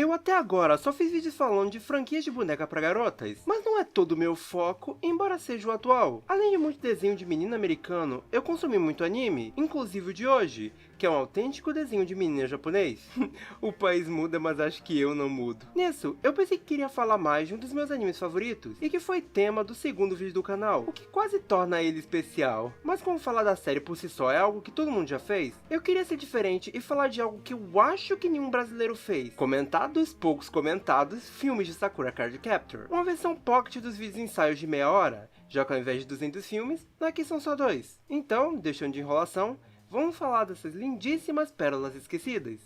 Eu até agora só fiz vídeos falando de franquias de boneca pra garotas, mas não é todo o meu foco, embora seja o atual. Além de muito desenho de menino americano, eu consumi muito anime, inclusive o de hoje, que é um autêntico desenho de menino japonês. O país muda, mas acho que eu não mudo. Nisso, eu pensei que queria falar mais de um dos meus animes favoritos, e que foi tema do segundo vídeo do canal, o que quase torna ele especial. Mas como falar da série por si só é algo que todo mundo já fez, eu queria ser diferente e falar de algo que eu acho que nenhum brasileiro fez. Comentar dos poucos comentados filmes de Sakura Card Captor. Uma versão pocket dos vídeos ensaios de meia hora, já que ao invés de 200 filmes, aqui são só 2. Então, deixando de enrolação, vamos falar dessas lindíssimas pérolas esquecidas.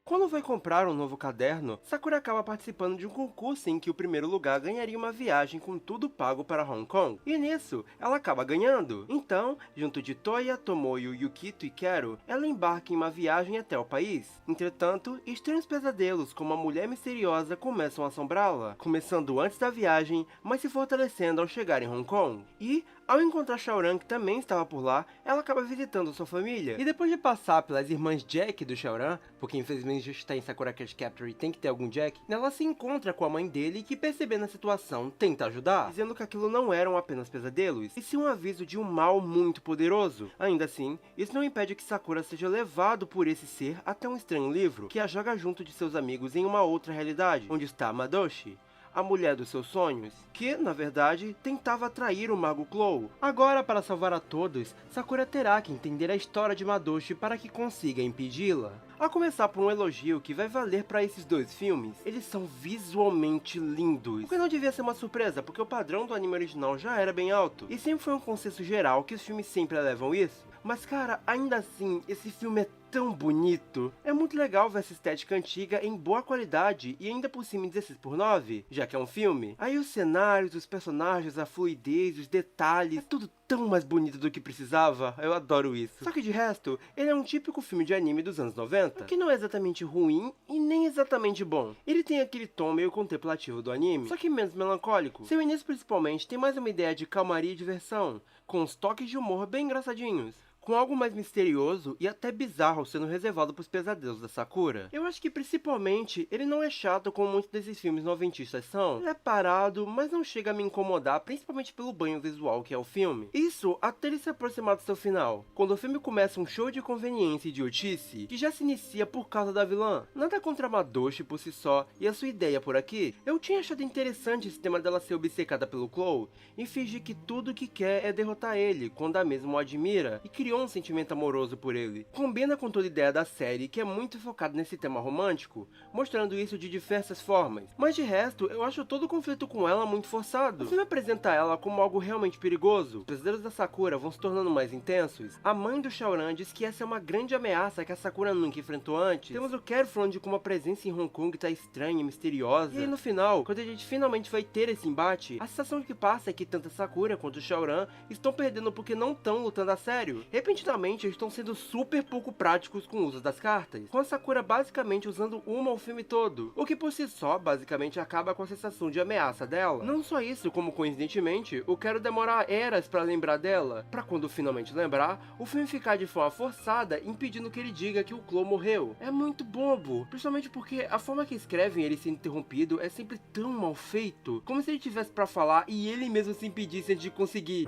Quando vai comprar um novo caderno, Sakura acaba participando de um concurso em que o primeiro lugar ganharia uma viagem com tudo pago para Hong Kong. E nisso, ela acaba ganhando. Então, junto de Toya, Tomoyo, Yukito e Kero, ela embarca em uma viagem até o país. Entretanto, estranhos pesadelos como a mulher misteriosa começam a assombrá-la, começando antes da viagem, mas se fortalecendo ao chegar em Hong Kong. E, ao encontrar Xiaoran, que também estava por lá, ela acaba visitando sua família. E depois de passar pelas irmãs Jack do Xiaoran, porque infelizmente já está em Sakura Card Captor e tem que ter algum Jack, ela se encontra com a mãe dele que, percebendo a situação, tenta ajudar, dizendo que aquilo não eram apenas pesadelos, e sim um aviso de um mal muito poderoso. Ainda assim, isso não impede que Sakura seja levado por esse ser até um estranho livro, que a joga junto de seus amigos em uma outra realidade, onde está Madoshi, a mulher dos seus sonhos, que, na verdade, tentava atrair o Mago Clow. Agora, para salvar a todos, Sakura terá que entender a história de Madoshi para que consiga impedi-la. A começar por um elogio que vai valer para esses dois filmes, eles são visualmente lindos. O que não devia ser uma surpresa, porque o padrão do anime original já era bem alto, e sempre foi um consenso geral que os filmes sempre elevam isso. Mas cara, ainda assim, esse filme é tão bonito. É muito legal ver essa estética antiga em boa qualidade e ainda por cima em 16:9, já que é um filme. Aí os cenários, os personagens, a fluidez, os detalhes, é tudo tão mais bonito do que precisava. Eu adoro isso. Só que de resto, ele é um típico filme de anime dos anos 90, que não é exatamente ruim e nem exatamente bom. Ele tem aquele tom meio contemplativo do anime, só que menos melancólico. Seu início principalmente tem mais uma ideia de calmaria e diversão, com os toques de humor bem engraçadinhos, com algo mais misterioso e até bizarro sendo reservado para os pesadelos da Sakura. Eu acho que principalmente ele não é chato como muitos desses filmes noventistas são. Ele é parado, mas não chega a me incomodar, principalmente pelo banho visual que é o filme. Isso até ele se aproximar do seu final, quando o filme começa um show de conveniência e idiotice, que já se inicia por causa da vilã. Nada contra Madoshi por si só e a sua ideia por aqui. Eu tinha achado interessante esse tema dela ser obcecada pelo Clow e fingir que tudo que quer é derrotar ele, quando a mesma o admira e criou um sentimento amoroso por ele. Combina com toda a ideia da série, que é muito focada nesse tema romântico, mostrando isso de diversas formas. Mas de resto, eu acho todo o conflito com ela muito forçado. O filme apresenta ela como algo realmente perigoso. Os pesadelos da Sakura vão se tornando mais intensos. A mãe do Xiaoran diz que essa é uma grande ameaça que a Sakura nunca enfrentou antes. Temos o Kero falando de como a presença em Hong Kong tá estranha e misteriosa. E aí no final, quando a gente finalmente vai ter esse embate, a sensação que passa é que tanto a Sakura quanto o Xiaoran estão perdendo porque não estão lutando a sério. Repentinamente, eles estão sendo super pouco práticos com o uso das cartas, com a Sakura basicamente usando uma o filme todo, o que por si só basicamente acaba com a sensação de ameaça dela. Não só isso, como coincidentemente, eu quero demorar eras pra lembrar dela, pra quando finalmente lembrar, o filme ficar de forma forçada, impedindo que ele diga que o Clow morreu. É muito bobo, principalmente porque a forma que escrevem ele sendo interrompido é sempre tão mal feito, como se ele tivesse pra falar e ele mesmo se impedisse antes de conseguir.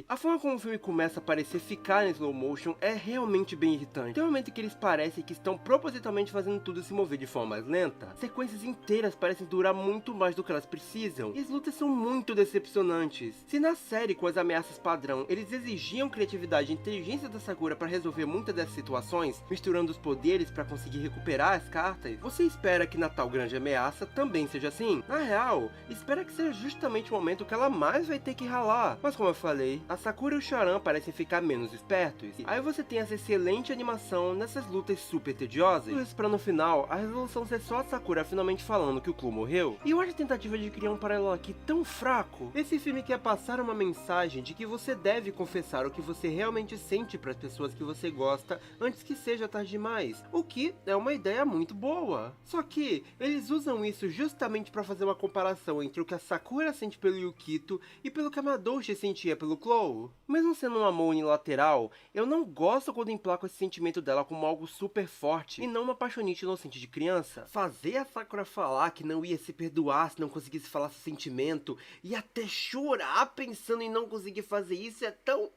A forma como o filme começa a parecer ficar em slow motion é realmente bem irritante. Tem um momento que eles parecem que estão propositalmente fazendo tudo se mover de forma mais lenta. Sequências inteiras parecem durar muito mais do que elas precisam, e as lutas são muito decepcionantes. Se na série, com as ameaças padrão, eles exigiam criatividade e inteligência da Sakura para resolver muitas dessas situações, misturando os poderes para conseguir recuperar as cartas, você espera que na tal grande ameaça também seja assim? Na real, espera que seja justamente o momento que ela mais vai ter que ralar. Mas como eu falei, a Sakura e o Shaoran parecem ficar menos espertos. Aí você tem essa excelente animação nessas lutas super tediosas. Tudo isso pra no final, a resolução ser só a Sakura finalmente falando que o Clu morreu. E eu acho a tentativa de criar um paralelo aqui tão fraco. Esse filme quer passar uma mensagem de que você deve confessar o que você realmente sente para as pessoas que você gosta antes que seja tarde demais. O que é uma ideia muito boa. Só que eles usam isso justamente para fazer uma comparação entre o que a Sakura sente pelo Yukito e pelo que a Madouchi sentia pelo Clow. Mesmo sendo um amor unilateral, eu não gosto quando emplaco esse sentimento dela como algo super forte e não uma paixonite inocente de criança. Fazer a Sakura falar que não ia se perdoar se não conseguisse falar seu sentimento e até chorar pensando em não conseguir fazer isso é tão...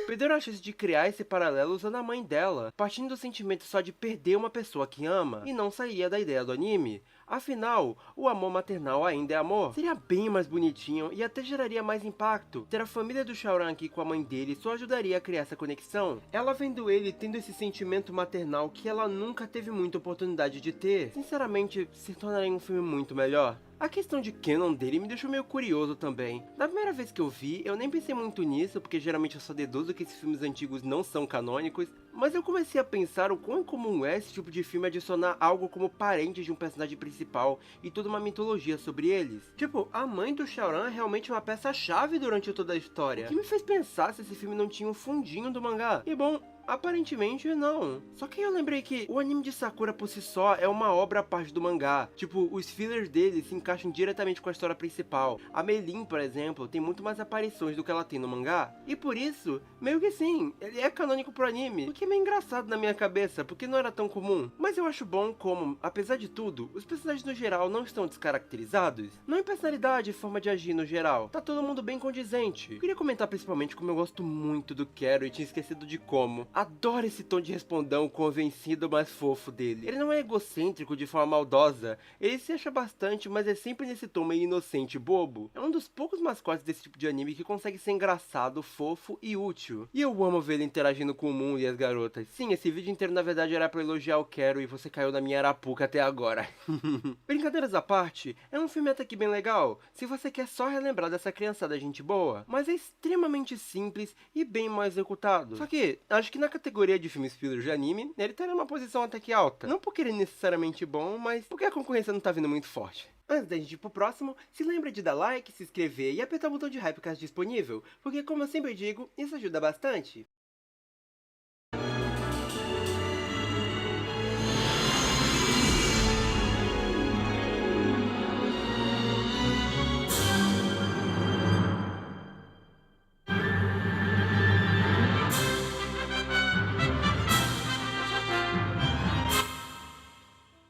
Perderam a chance de criar esse paralelo usando a mãe dela, partindo do sentimento só de perder uma pessoa que ama, e não saía da ideia do anime. Afinal, o amor maternal ainda é amor. Seria bem mais bonitinho e até geraria mais impacto. Ter a família do Shaoran aqui com a mãe dele só ajudaria a criar essa conexão. Ela vendo ele tendo esse sentimento maternal que ela nunca teve muita oportunidade de ter. Sinceramente, se tornaria um filme muito melhor. A questão de canon dele me deixou meio curioso também. Da primeira vez que eu vi, eu nem pensei muito nisso, porque geralmente eu só deduzo que esses filmes antigos não são canônicos, mas eu comecei a pensar o quão comum é esse tipo de filme adicionar algo como parente de um personagem principal e toda uma mitologia sobre eles. Tipo, a mãe do Shaoran é realmente uma peça-chave durante toda a história, o que me fez pensar se esse filme não tinha um fundinho do mangá. E bom, aparentemente não. Só que eu lembrei que o anime de Sakura por si só é uma obra à parte do mangá. Tipo, os fillers dele se encaixam diretamente com a história principal. A Meilin, por exemplo, tem muito mais aparições do que ela tem no mangá. E por isso, meio que sim, ele é canônico pro anime. O que é meio engraçado na minha cabeça, porque não era tão comum. Mas eu acho bom como, apesar de tudo, os personagens no geral não estão descaracterizados. Não em personalidade e forma de agir no geral. Tá todo mundo bem condizente. Eu queria comentar principalmente como eu gosto muito do Quero e tinha esquecido de como. Adoro esse tom de respondão convencido, mas fofo dele. Ele não é egocêntrico de forma maldosa, ele se acha bastante, mas é sempre nesse tom meio inocente e bobo. É um dos poucos mascotes desse tipo de anime que consegue ser engraçado, fofo e útil. E eu amo ver ele interagindo com o mundo e as garotas. Sim, esse vídeo inteiro na verdade era pra elogiar o Quero e você caiu na minha arapuca até agora. Brincadeiras à parte, é um filme até que bem legal, se você quer só relembrar dessa criançada gente boa, mas é extremamente simples e bem mal executado. Só que, acho que na categoria de filmes fillers de anime, ele tá numa posição até que alta. Não porque ele é necessariamente bom, mas porque a concorrência não tá vindo muito forte. Antes da gente ir pro próximo, se lembra de dar like, se inscrever e apertar o botão de hype caso disponível, porque como eu sempre digo, isso ajuda bastante.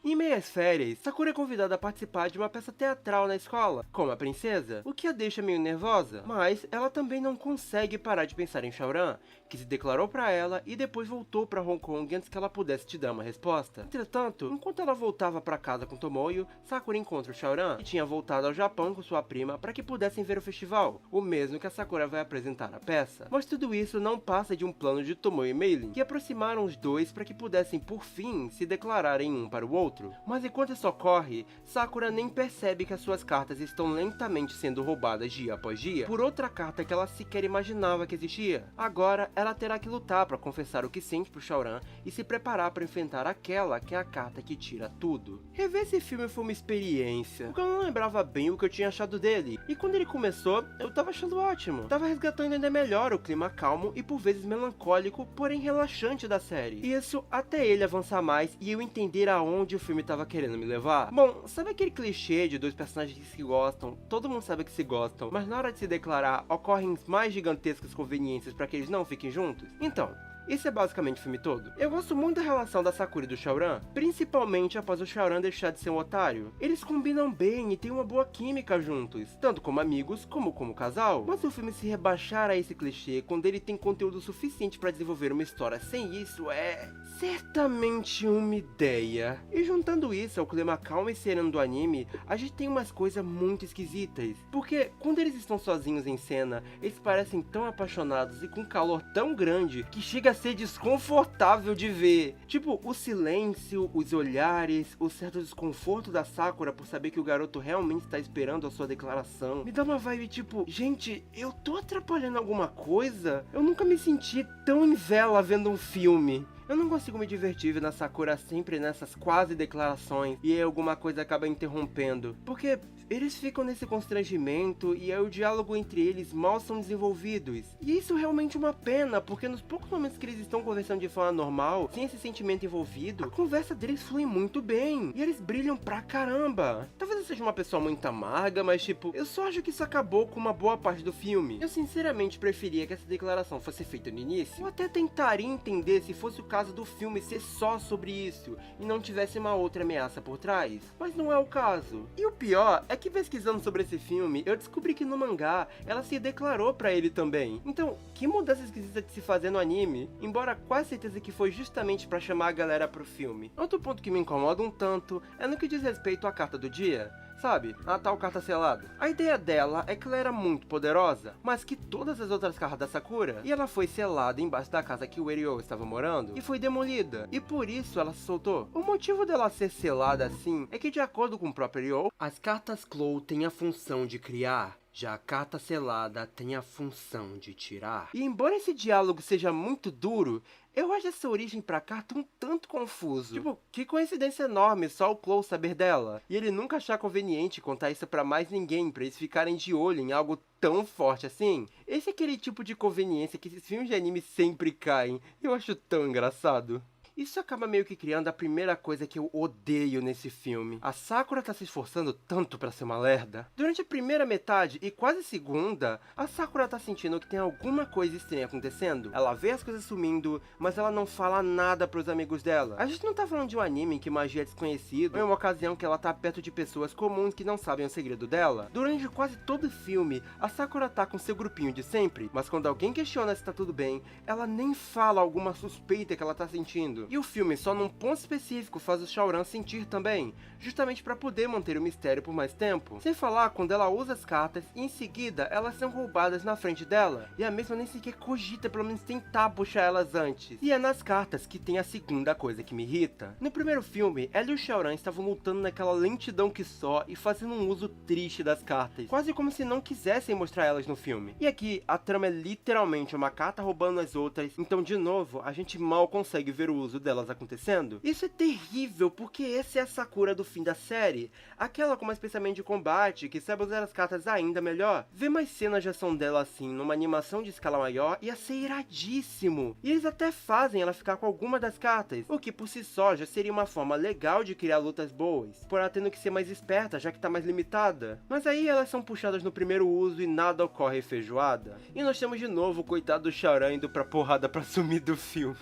Em meias férias, Sakura é convidada a participar de uma peça teatral na escola, como a princesa, o que a deixa meio nervosa, mas ela também não consegue parar de pensar em Shaoran, que se declarou pra ela e depois voltou pra Hong Kong antes que ela pudesse te dar uma resposta. Entretanto, enquanto ela voltava pra casa com Tomoyo, Sakura encontra o Shaoran, que tinha voltado ao Japão com sua prima para que pudessem ver o festival, o mesmo que a Sakura vai apresentar na peça. Mas tudo isso não passa de um plano de Tomoyo e Meilin, que aproximaram os dois para que pudessem por fim se declararem um para o outro. Mas enquanto isso ocorre, Sakura nem percebe que as suas cartas estão lentamente sendo roubadas dia após dia por outra carta que ela sequer imaginava que existia. Agora, ela terá que lutar para confessar o que sente pro Shaoran e se preparar para enfrentar aquela que é a carta que tira tudo. Rever esse filme foi uma experiência, porque eu não lembrava bem o que eu tinha achado dele, e quando ele começou, eu tava achando ótimo. Tava resgatando ainda melhor o clima calmo e por vezes melancólico, porém relaxante da série. Isso até ele avançar mais e eu entender aonde o filme tava querendo me levar. Bom, sabe aquele clichê de dois personagens que se gostam, todo mundo sabe que se gostam, mas na hora de se declarar, ocorrem mais gigantescas conveniências para que eles não fiquem juntos? Então, esse é basicamente o filme todo. Eu gosto muito da relação da Sakura e do Shaoran, principalmente após o Shaoran deixar de ser um otário. Eles combinam bem e têm uma boa química juntos, tanto como amigos como casal. Mas o filme se rebaixar a esse clichê quando ele tem conteúdo suficiente para desenvolver uma história sem isso é certamente uma ideia. E juntando isso ao clima calmo e sereno do anime, a gente tem umas coisas muito esquisitas. Porque quando eles estão sozinhos em cena, eles parecem tão apaixonados e com calor tão grande que chega a ser desconfortável de ver. Tipo, o silêncio, os olhares, o certo desconforto da Sakura por saber que o garoto realmente está esperando a sua declaração. Me dá uma vibe tipo, gente, eu tô atrapalhando alguma coisa? Eu nunca me senti tão em vela vendo um filme. Eu não consigo me divertir vendo a Sakura sempre nessas quase declarações e aí alguma coisa acaba interrompendo. Porque eles ficam nesse constrangimento e aí o diálogo entre eles mal são desenvolvidos. E isso é realmente uma pena, porque nos poucos momentos que eles estão conversando de forma normal, sem esse sentimento envolvido, a conversa deles flui muito bem. E eles brilham pra caramba. Talvez eu seja uma pessoa muito amarga, mas tipo, eu só acho que isso acabou com uma boa parte do filme. Eu sinceramente preferia que essa declaração fosse feita no início. Eu até tentaria entender se fosse o caso do filme ser só sobre isso e não tivesse uma outra ameaça por trás. Mas não é o caso. E o pior é que pesquisando sobre esse filme, eu descobri que no mangá, ela se declarou pra ele também. Então, que mudança esquisita de se fazer no anime, embora quase certeza que foi justamente pra chamar a galera pro filme. Outro ponto que me incomoda um tanto é no que diz respeito à carta do dia. Sabe, a tal carta selada. A ideia dela é que ela era muito poderosa, mas que todas as outras cartas da Sakura, e ela foi selada embaixo da casa que o Eiryo estava morando, e foi demolida, e por isso ela se soltou. O motivo dela ser selada assim, é que de acordo com o próprio Eiryo, as cartas Clow têm a função de criar, já a carta selada tem a função de tirar. E embora esse diálogo seja muito duro, eu acho essa origem pra carta um tanto confuso. Tipo, que coincidência enorme só o Clow saber dela. E ele nunca achar conveniente contar isso pra mais ninguém, pra eles ficarem de olho em algo tão forte assim. Esse é aquele tipo de conveniência que esses filmes de anime sempre caem. Eu acho tão engraçado. Isso acaba meio que criando a primeira coisa que eu odeio nesse filme. A Sakura tá se esforçando tanto pra ser uma lerda. Durante a primeira metade e quase segunda, a Sakura tá sentindo que tem alguma coisa estranha acontecendo. Ela vê as coisas sumindo, mas ela não fala nada pros amigos dela. A gente não tá falando de um anime em que magia é desconhecida, ou em uma ocasião que ela tá perto de pessoas comuns que não sabem o segredo dela. Durante quase todo o filme, a Sakura tá com seu grupinho de sempre, mas quando alguém questiona se tá tudo bem, ela nem fala alguma suspeita que ela tá sentindo. E o filme só num ponto específico faz o Shaoran sentir também, justamente para poder manter o mistério por mais tempo. Sem falar quando ela usa as cartas e em seguida elas são roubadas na frente dela, e a mesma nem sequer cogita pelo menos tentar puxar elas antes. E é nas cartas que tem a segunda coisa que me irrita. No primeiro filme, ela e o Shaoran estavam lutando naquela lentidão que só e fazendo um uso triste das cartas, quase como se não quisessem mostrar elas no filme. E aqui, a trama é literalmente uma carta roubando as outras, então de novo, a gente mal consegue ver o uso delas acontecendo. Isso é terrível, porque essa é a Sakura do fim da série, aquela com mais pensamento de combate, que sabe usar as cartas ainda melhor. Ver mais cenas de ação dela assim, numa animação de escala maior, ia ser iradíssimo. E eles até fazem ela ficar com alguma das cartas, o que por si só já seria uma forma legal de criar lutas boas, por ela tendo que ser mais esperta, já que tá mais limitada. Mas aí elas são puxadas no primeiro uso e nada ocorre feijoada. E nós temos de novo o coitado do Shaoran indo pra porrada pra sumir do filme.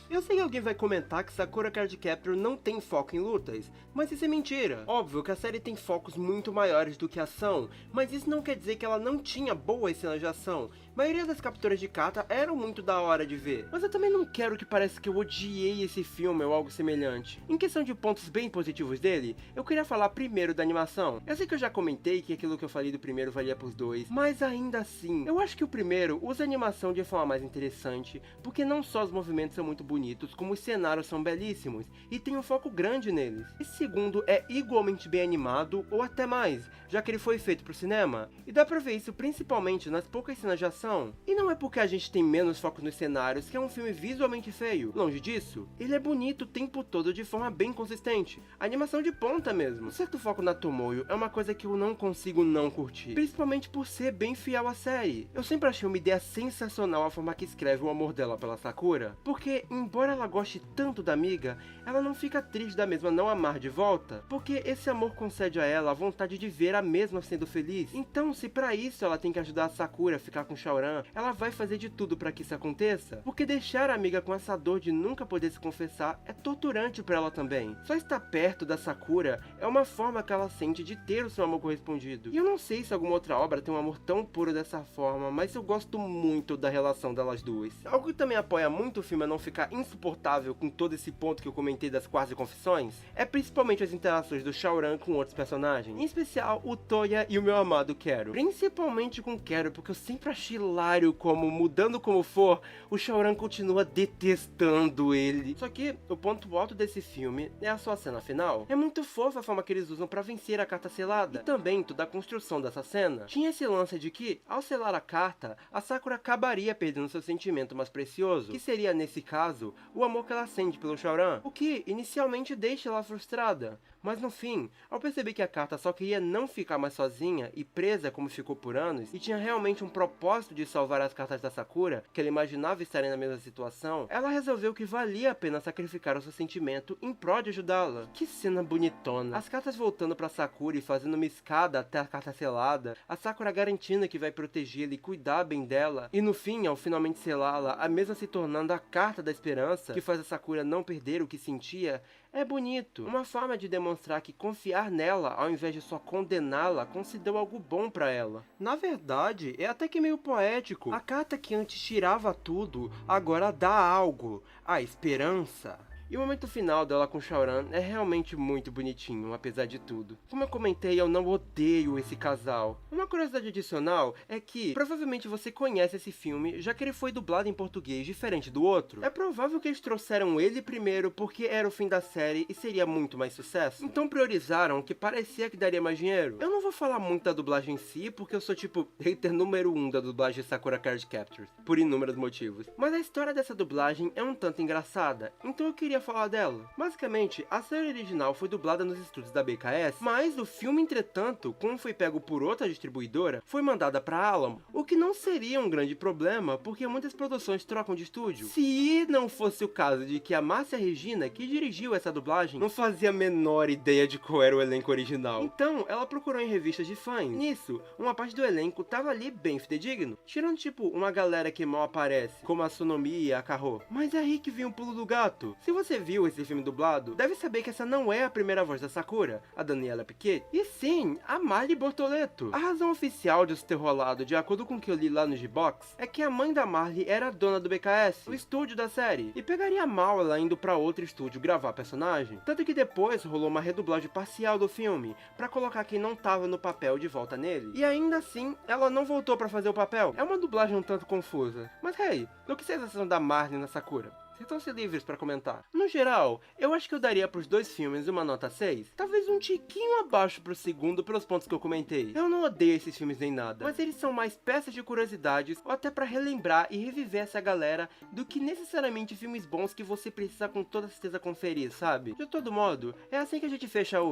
Eu sei que alguém vai comentar que Sakura Card Captor não tem foco em lutas, mas isso é mentira. Óbvio que a série tem focos muito maiores do que ação, mas isso não quer dizer que ela não tinha boas cenas de ação. A maioria das capturas de kata eram muito da hora de ver, mas eu também não quero que pareça que eu odiei esse filme ou algo semelhante. Em questão de pontos bem positivos dele, eu queria falar primeiro da animação. Eu sei que eu já comentei que aquilo que eu falei do primeiro valia pros dois, mas ainda assim, eu acho que o primeiro usa a animação de forma mais interessante, porque não só os movimentos são muito bonitos, como os cenários são belíssimos, e tem um foco grande neles. Esse segundo é igualmente bem animado, ou até mais, já que ele foi feito pro cinema, e dá pra ver isso principalmente nas poucas cenas de ação. E não é porque a gente tem menos foco nos cenários que é um filme visualmente feio, longe disso. Ele é bonito o tempo todo de forma bem consistente, a animação de ponta mesmo. Um certo foco na Tomoyo é uma coisa que eu não consigo não curtir, principalmente por ser bem fiel à série. Eu sempre achei uma ideia sensacional a forma que escreve o amor dela pela Sakura, porque embora ela goste tanto da amiga, ela não fica triste da mesma não amar de volta, porque esse amor concede a ela a vontade de ver a mesma sendo feliz. Então, se pra isso ela tem que ajudar a Sakura a ficar com Shaoran, ela vai fazer de tudo pra que isso aconteça, porque deixar a amiga com essa dor de nunca poder se confessar é torturante pra ela também. Só estar perto da Sakura é uma forma que ela sente de ter o seu amor correspondido. E eu não sei se alguma outra obra tem um amor tão puro dessa forma, mas eu gosto muito da relação delas duas. Algo que também apoia muito o filme a não ficar insuportável com todo esse ponto que eu comentei das quase confissões é principalmente as interações do Xiaoran com outros personagens, em especial o Toya e o meu amado Quero. Principalmente com Quero, porque eu sempre achei hilário como, mudando como for, o Xiaoran continua detestando ele. Só que o ponto alto desse filme é a sua cena final. É muito fofa a forma que eles usam pra vencer a carta selada, e também toda a construção dessa cena. Tinha esse lance de que, ao selar a carta, a Sakura acabaria perdendo seu sentimento mais precioso, que seria, nesse caso, o amor que ela sente pelo Xiaoran, o que inicialmente deixa ela frustrada. Mas no fim, ao perceber que a carta só queria não ficar mais sozinha e presa como ficou por anos, e tinha realmente um propósito de salvar as cartas da Sakura, que ela imaginava estarem na mesma situação, ela resolveu que valia a pena sacrificar o seu sentimento em prol de ajudá-la. Que cena bonitona. As cartas voltando pra Sakura e fazendo uma escada até a carta selada, a Sakura garantindo que vai protegê-la e cuidar bem dela, e no fim, ao finalmente selá-la, a mesma se tornando a carta da esperança, que faz a Sakura não perder o que sentia, é bonito. Uma forma de demonstrar que confiar nela, ao invés de só condená-la, concedeu algo bom pra ela. Na verdade, é até que meio poético. A carta que antes tirava tudo, agora dá algo. A esperança. E o momento final dela com o Xiaoran é realmente muito bonitinho, apesar de tudo. Como eu comentei, eu não odeio esse casal. Uma curiosidade adicional é que, provavelmente você conhece esse filme, já que ele foi dublado em português diferente do outro. É provável que eles trouxeram ele primeiro porque era o fim da série e seria muito mais sucesso. Então priorizaram o que parecia que daria mais dinheiro. Eu não vou falar muito da dublagem em si, porque eu sou tipo hater número 1 da dublagem de Sakura Card Captors, por inúmeros motivos. Mas a história dessa dublagem é um tanto engraçada, então eu queria falar dela. Basicamente, a série original foi dublada nos estúdios da BKS, mas o filme, entretanto, como foi pego por outra distribuidora, foi mandada pra Alamo, o que não seria um grande problema, porque muitas produções trocam de estúdio. Se não fosse o caso de que a Márcia Regina, que dirigiu essa dublagem, não fazia a menor ideia de qual era o elenco original. Então, ela procurou em revistas de fãs. Nisso, uma parte do elenco tava ali bem fidedigno, tirando tipo uma galera que mal aparece, como a Sonomi e a Kaho. Mas é aí que vem o pulo do gato. Se você viu esse filme dublado, deve saber que essa não é a primeira voz da Sakura, a Daniela Piquet, e sim, a Marli Bortoleto. A razão oficial disso ter rolado, de acordo com o que eu li lá no G-Box, é que a mãe da Marli era a dona do BKS, o estúdio da série, e pegaria mal ela indo pra outro estúdio gravar a personagem. Tanto que depois rolou uma redublagem parcial do filme, pra colocar quem não tava no papel de volta nele. E ainda assim, ela não voltou pra fazer o papel. É uma dublagem um tanto confusa. Mas hey, do que vocês acham da Marli na Sakura? Sintam-se livres pra comentar. No geral, eu acho que eu daria pros dois filmes uma nota 6. Talvez um tiquinho abaixo pro segundo pelos pontos que eu comentei. Eu não odeio esses filmes nem nada, mas eles são mais peças de curiosidades ou até pra relembrar e reviver essa galera do que necessariamente filmes bons que você precisa com toda certeza conferir, sabe? De todo modo, é assim que a gente fecha o...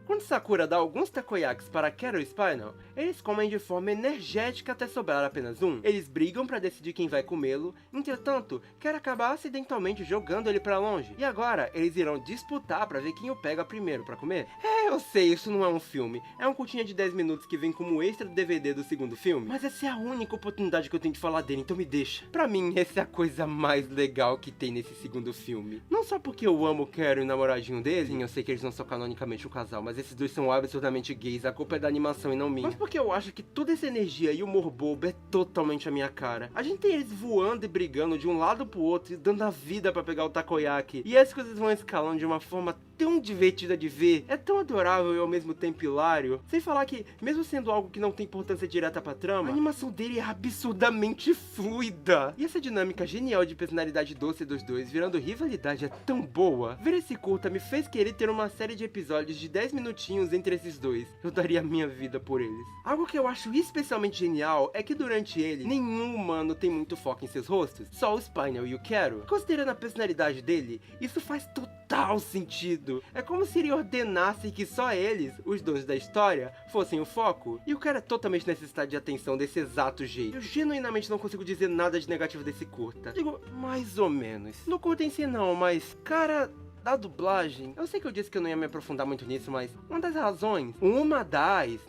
Quando Sakura dá alguns takoyakis para Quero e Spinal, eles comem de forma energética até sobrar apenas um. Eles brigam para decidir quem vai comê-lo, entretanto, Quero acaba acidentalmente jogando ele para longe. E agora, eles irão disputar para ver quem o pega primeiro para comer. É, eu sei, isso não é um filme. É um curtinha de 10 minutos que vem como extra do DVD do segundo filme. Mas essa é a única oportunidade que eu tenho de falar dele, então me deixa. Pra mim, essa é a coisa mais legal que tem nesse segundo filme. Não só porque eu amo o Quero e o namoradinho dele, sim, eu sei que eles não são canonicamente um casal, mas esses dois são absurdamente gays, a culpa é da animação e não minha. Mas porque eu acho que toda essa energia e humor bobo é totalmente a minha cara. A gente tem eles voando e brigando de um lado pro outro e dando a vida pra pegar o takoyaki. E as coisas vão escalando de uma forma tão divertida de ver. É tão adorável e ao mesmo tempo hilário. Sem falar que, mesmo sendo algo que não tem importância direta pra trama, a animação dele é absurdamente fluida. E essa dinâmica genial de personalidade doce dos dois virando rivalidade é tão boa. Ver esse curta me fez querer ter uma série de episódios de 10 minutinhos entre esses dois. Eu daria a minha vida por eles. Algo que eu acho especialmente genial é que durante ele, nenhum humano tem muito foco em seus rostos. Só o Spinal e o Quero. Considerando a personalidade dele, isso faz total sentido. É como se ele ordenasse que só eles, os donos da história, fossem o foco. E o cara é totalmente necessitado de atenção desse exato jeito. Eu genuinamente não consigo dizer nada de negativo desse curta. Digo, mais ou menos. No curta em si não, mas, cara... da dublagem, eu sei que eu disse que eu não ia me aprofundar muito nisso, mas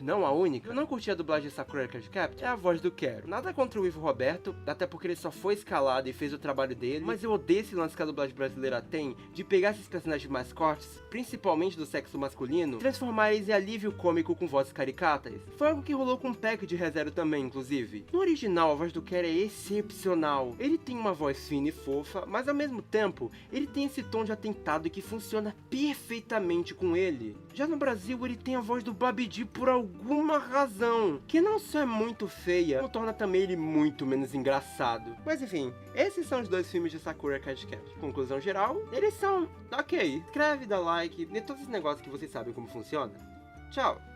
não a única, eu não curti a dublagem de Sakura Card Captor é a voz do Quero. Nada contra o Ivo Roberto, até porque ele só foi escalado e fez o trabalho dele, mas eu odeio esse lance que a dublagem brasileira tem de pegar esses personagens mascotes, principalmente do sexo masculino, e transformar eles em alívio cômico com vozes caricatas. Foi algo que rolou com o Pack de ReZero também, inclusive. No original, a voz do Quero é excepcional. Ele tem uma voz fina e fofa, mas ao mesmo tempo, ele tem esse tom de atentado que funciona perfeitamente com ele. Já no Brasil, ele tem a voz do Babidi por alguma razão, que não só é muito feia, como torna também ele muito menos engraçado. Mas enfim, esses são os dois filmes de Sakura Card Captor. Conclusão geral, eles são ok. Inscreve, dá like, e todos esses negócios que vocês sabem como funciona. Tchau!